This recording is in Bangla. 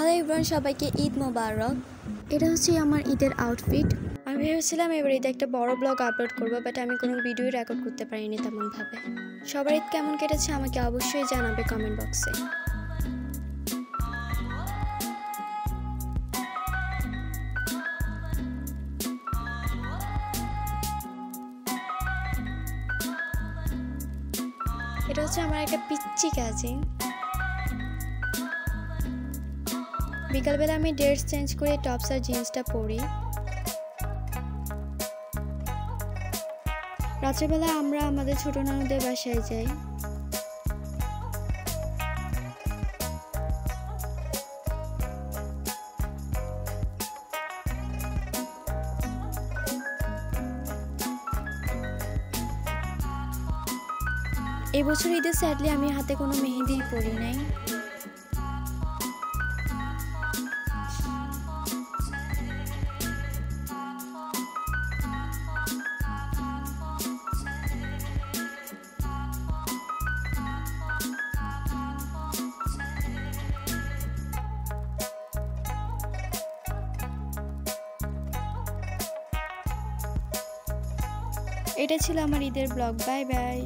হ্যালো এভরিওয়ান, সবাইকে ঈদ মোবারক। এটা হচ্ছে আমার ঈদের আউটফিট। আমি ভেবেছিলাম এবার ঈদে একটা বড় ব্লগ আপলোড করবো, বাট আমি কোনো ভিডিও রেকর্ড করতে পারিনি তেমনভাবে। সবার ঈদ কেমন কেটেছে আমাকে অবশ্যই জানাবে কমেন্ট বক্সে। এটা হচ্ছে আমার একটা পিচ্চি কাজিন। বিকালবেলা আমি ড্রেস চেঞ্জ করে টপস আর জিন্সটা পরি। রাত্রেবেলা আমরা আমাদের ছোট নানুদের বাসায় যাই। এবছর ঈদে স্যাডলি আমি হাতে কোনো মেহেদি পরি নাই। এটা ছিল আমার ঈদের ব্লগ। Bye bye.